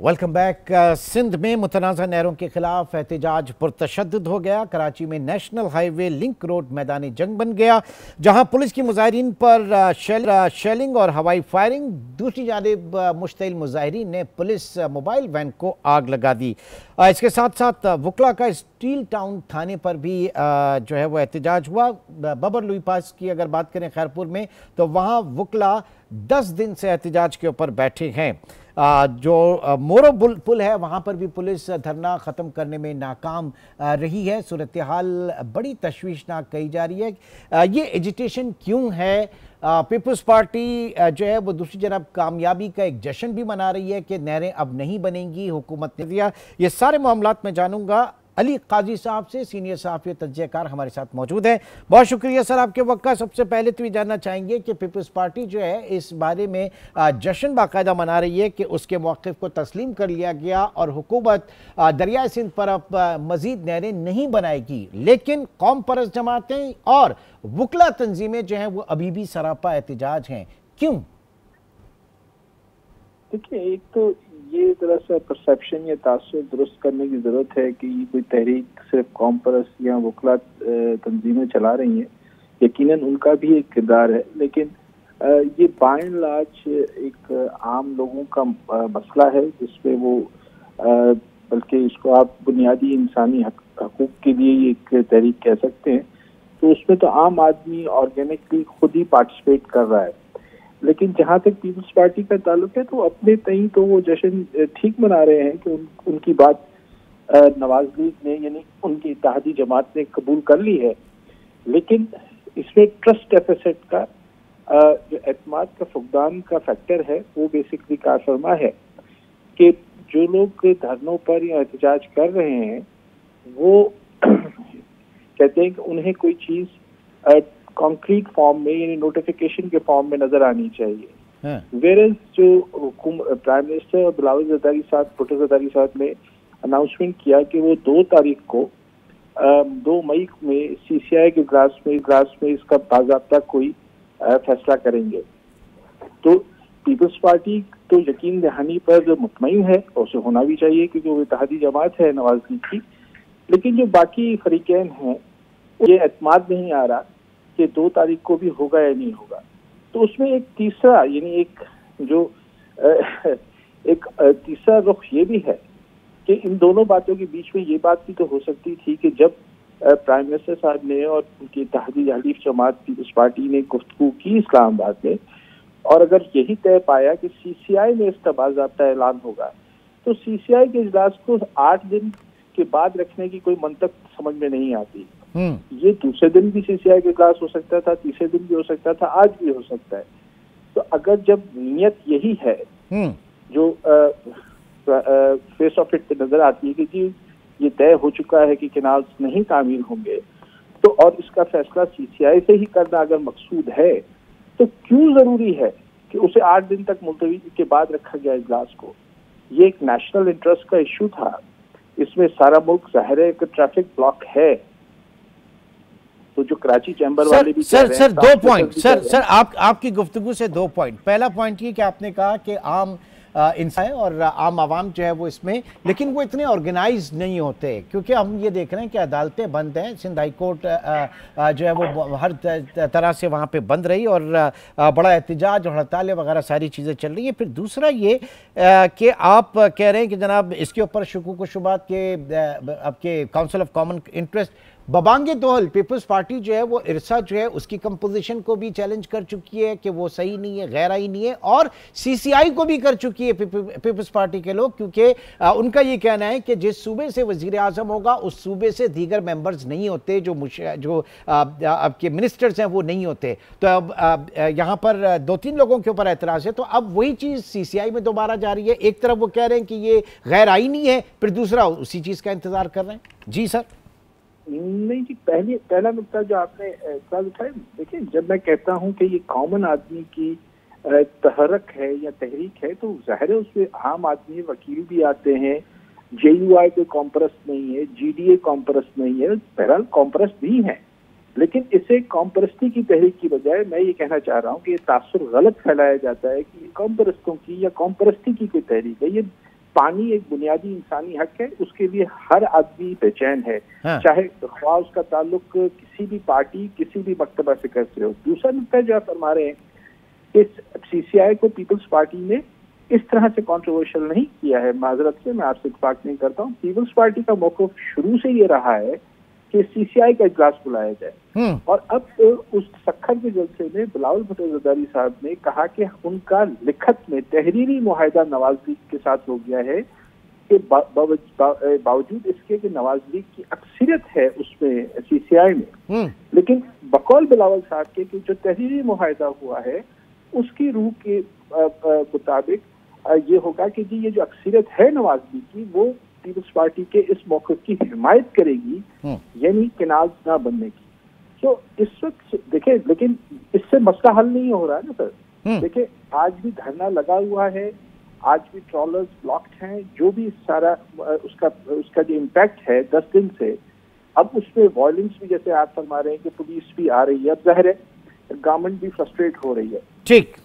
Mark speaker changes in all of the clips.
Speaker 1: Welcome back. Sindh में मुतनाज़ा नहरों के खिलाफ एहतजाज पुरतशद्दुद हो गया। कराची में नेशनल हाईवे लिंक रोड मैदानी जंग बन गया, जहां पुलिस की मुजाहिरीन पर शेलिंग और हवाई फायरिंग। दूसरी जानिब मुश्तिल मुजाहिरीन ने पुलिस मोबाइल वैन को आग लगा दी। इसके साथ साथ वकला का स्टील टाउन थाने पर भी जो है वो एहतजाज हुआ। बबर लुई पास की अगर बात करें खैरपुर में, तो वहाँ वकला 10 दिन से एहतजाज के ऊपर बैठे हैं। जो मोरो पुल है वहाँ पर भी पुलिस धरना ख़त्म करने में नाकाम रही है। सूरत हाल बड़ी तशवीशनाक कही जा रही है। ये एजिटेशन क्यों है? पीपल्स पार्टी जो है वो दूसरी तरफ कामयाबी का एक जश्न भी मना रही है कि नहरें अब नहीं बनेंगी, हुकूमत ने दिया। ये सारे मामलात में जानूंगा अली काजी साहब से, सीनियर सहाफ़ी तज्ज़ियाकार हमारे साथ मौजूद हैं। बहुत शुक्रिया सर आपके वक्त का। सबसे पहले तो ये जानना चाहेंगे कि पीपल्स पार्टी जो है इस बारे में जश्न बाकायदा मना रही है कि उसके मौक़िफ़ को तस्लीम कर लिया गया और हुकूमत दरियाए सिंध पर अब मज़ीद नहरें नहीं बनाएगी, लेकिन कौम परस्त जमातें और वकला तंजीमें जो हैं वो अभी भी सरापा एहतजाज हैं। क्यों?
Speaker 2: देखिए, एक तो ये तरह से परसेप्शन या तासुर दुरुस्त करने की ज़रूरत है कि ये कोई तहरीक सिर्फ कौम परस्त या वकला तंजीमें चला रही हैं। यकीनन उनका भी एक किरदार है, लेकिन ये बाय एंड लार्ज एक आम लोगों का मसला है, जिसपे वो बल्कि इसको आप बुनियादी इंसानी हकूक़ के लिए एक तहरीक कह सकते हैं। तो उसमें तो आम आदमी ऑर्गेनिकली खुद ही पार्टिसिपेट कर रहा है। लेकिन जहाँ तक पीपल्स पार्टी का ताल्लुक है, तो अपने तई तो वो जश्न ठीक मना रहे हैं कि उनकी बात नवाज लीग ने यानी उनकी इत्तेहादी जमात ने कबूल कर ली है। लेकिन इसमें ट्रस्ट डेफिसिट का जो एतमाद का फुकदान का फैक्टर है, वो बेसिकली कारफरमा है कि जो लोग धरनों पर या एहतजाज कर रहे हैं वो कहते हैं कि उन्हें कोई चीज़ कॉन्क्रीट फॉर्म में यानी नोटिफिकेशन के फॉर्म में नजर आनी चाहिए। वेरस जो प्राइम मिनिस्टर बिलावल ज़रदारी साहब, भुट्टो ज़रदारी साहब ने अनाउंसमेंट किया कि वो 2 तारीख को 2 मई में CCI के इजलास में इसका बाज़ाब्ता कोई फैसला करेंगे। तो पीपल्स पार्टी तो यकीन दहानी पर मुतमईन है, और उसे होना भी चाहिए क्योंकि वो इत्तेहादी जमात है नवाज लीग की। लेकिन जो बाकी फरीकैन हैं, ये एतमाद नहीं आ रहा कि 2 तारीख को भी होगा या नहीं होगा। तो उसमें एक तीसरा यानी एक जो एक तीसरा रुख ये भी है कि इन दोनों बातों के बीच में ये बात भी तो हो सकती थी कि जब प्राइम मिनिस्टर साहब ने और उनकी इत्तेहादी हलीफ जमात पीपल्स पार्टी ने गुफ्तगू की इस्लामाबाद में, और अगर यही तय पाया कि CCI में इसका बाज़ाब्ता ऐलान होगा, तो CCI के इजलास को 8 दिन के बाद रखने की कोई मंतक समझ में नहीं आती। ये दूसरे दिन भी CCI के इजलास हो सकता था, तीसरे दिन भी हो सकता था, आज भी हो सकता है। तो अगर जब नीयत यही है जो फेस ऑफ इट पे नजर आती है कि जी ये तय हो चुका है कि कैनाल्स नहीं तामीर होंगे, तो और इसका फैसला CCI से ही करना अगर मकसूद है, तो क्यों जरूरी है कि उसे 8 दिन तक मुलतवी के बाद रखा गया इजलास को? ये एक नेशनल इंटरेस्ट का इशू था। इसमें सारा मुल्क ज़ाहिर है कि ट्रैफिक ब्लॉक है। तो जो कराची चैम्बर वाले भी
Speaker 1: सर 2 पॉइंट सर आपकी गुफ्तगू से 2 पॉइंट। पहला पॉइंट ये कि आपने कहा कि आम इंसान है और आम आवाम जो है वो इसमें, लेकिन वो इतने ऑर्गेनाइज नहीं होते, क्योंकि हम ये देख रहे हैं कि अदालतें बंद हैं। सिंध हाई कोर्ट जो है वो हर तरह से वहाँ पे बंद रही और बड़ा एहतजाज और हड़तालें वगैरह सारी चीज़ें चल रही हैं। फिर दूसरा ये कि आप कह रहे हैं कि जनाब इसके ऊपर शुकूक व शुबात के आपके काउंसिल ऑफ कॉमन इंटरेस्ट बबांगे दोहल पीपल्स पार्टी जो है वो इरसा जो है उसकी कंपोजिशन को भी चैलेंज कर चुकी है कि वो सही नहीं है, गैर आईनी है, और CCI को भी कर चुकी है पीपल्स पार्टी के लोग, क्योंकि उनका ये कहना है कि जिस सूबे से वजीर आजम होगा उस सूबे से दीगर मेंबर्स नहीं होते, जो आपके मिनिस्टर्स हैं वो नहीं होते। तो अब यहाँ पर 2-3 लोगों के ऊपर एतराज़ है। तो अब वही चीज़ CCI में दोबारा जा रही है। एक तरफ वो कह रहे हैं कि ये गैर आईनी है, फिर दूसरा उसी चीज़ का इंतज़ार कर रहे हैं। जी सर।
Speaker 2: नहीं जी, पहला नुकता जो आपने उठाया, देखिए जब मैं कहता हूं कि ये कॉमन आदमी की तहरक है या तहरीक है, तो जाहिर है उसमें आम आदमी वकील भी आते हैं, JUI कोई कॉम्परस्ट नहीं है, GDA कॉम्परस्ट नहीं है, बहरहाल कॉम्परस्ट भी हैं। लेकिन इसे कॉम्परस्ती की तहरीक की बजाय मैं ये कहना चाह रहा हूँ कि ये तासुर गलत फैलाया जाता है कि कॉम्परस्तों की या कॉम्परस्ती की कोई तहरीक है। ये پانی ایک بنیادی انسانی حق ہے، اس کے لیے ہر آدمی بے چین ہے، چاہے خواہ اس کا تعلق کسی بھی پارٹی کسی بھی مکتبہ فکر سے ہو۔ دوسرا نقطہ جو آپ فرما رہے ہیں کہ سی سی آئی کو پیپلز پارٹی نے اس طرح سے کنٹروورشل نہیں کیا ہے، معذرت سے میں آپ سے اتفاق نہیں کرتا ہوں۔ پیپلز پارٹی کا موقف شروع سے یہ رہا ہے کہ سی سی آئی کا اجلاس بلایا جائے، اور اب اس سکھر کے جلسے میں بلاول بھٹو زرداری صاحب نے کہا کہ ان کا لکھت میں تحریری معاہدہ نواز لیگ کے ساتھ ہو گیا ہے کہ باوجود اس کے کہ نواز لیگ کی اکثریت ہے اس میں سی سی آئی میں، لیکن بقول بلاول صاحب کے کہ جو تحریری معاہدہ ہوا ہے اس کی روح کے مطابق یہ ہوگا کہ جی یہ جو اکثریت ہے نواز لیگ کی وہ پیپلز پارٹی کے اس موقف کی حمایت کرے گی، یعنی کناز نہ بننے کی۔ تو اس وقت دیکھیں، لیکن اس سے مسئلہ حل نہیں ہو رہا ہے نا سر۔ دیکھیں آج بھی دھرنا لگا ہوا ہے، آج بھی ٹرالرز بلاکڈ ہیں، جو بھی سارا اس کا جو امپیکٹ ہے 10 دن سے، اب اس میں وائلنس بھی جیسے آپ فرما رہے ہیں کہ پولیس بھی آ رہی ہے، اب ظاہر ہے گورنمنٹ بھی فرسٹریٹ ہو رہی ہے۔
Speaker 1: ٹھیک،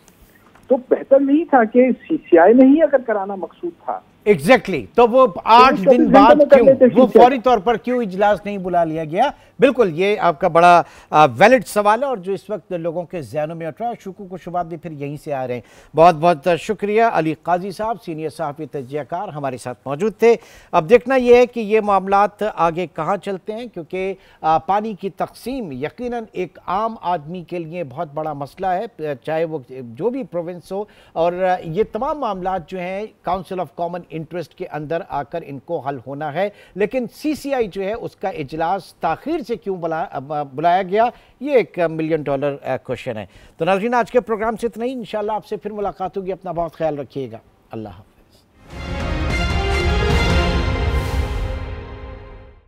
Speaker 2: تو بہتر نہیں تھا کہ سی سی آئی نہیں اگر کرانا مقصود تھا
Speaker 1: ایگزیکٹلی تو وہ 8 دن بعد کیوں وہ فوری طور پر کیوں اجلاس نہیں بلا لیا گیا؟ بالکل یہ آپ کا بڑا ویلڈ سوال ہے اور جو اس وقت لوگوں کے ذہنوں میں اٹھ رہا ہے، شکوک و شبہات بھی پھر یہیں سے آ رہے ہیں۔ بہت بہت شکریہ علی قاضی صاحب، سینئر صحافی تجزیہ کار ہمارے ساتھ موجود تھے۔ اب دیکھنا یہ ہے کہ یہ معاملات آگے کہاں چلتے ہیں، کیونکہ پانی کی تقسیم یقیناً ایک عام آدمی کے لیے بہت بڑا مسئلہ ہے، چاہے وہ جو بھی پروونس ہو، اور یہ تمام معاملات جو ہیں کاؤنسل آف کامن انٹرسٹ کے اندر آ کر ان کو حل ہونا ہے، لیکن سی سی آئی جو ہے اس کا اجلاس تاخیر سے کیوں بلایا گیا، یہ ایک $1 ملین کوشچن ہے۔ تو ناظرین آج کے پروگرام سے اتنا ہی، انشاءاللہ آپ سے پھر ملاقات ہوگی، اپنا بہت خیال رکھیے گا، اللہ حافظ۔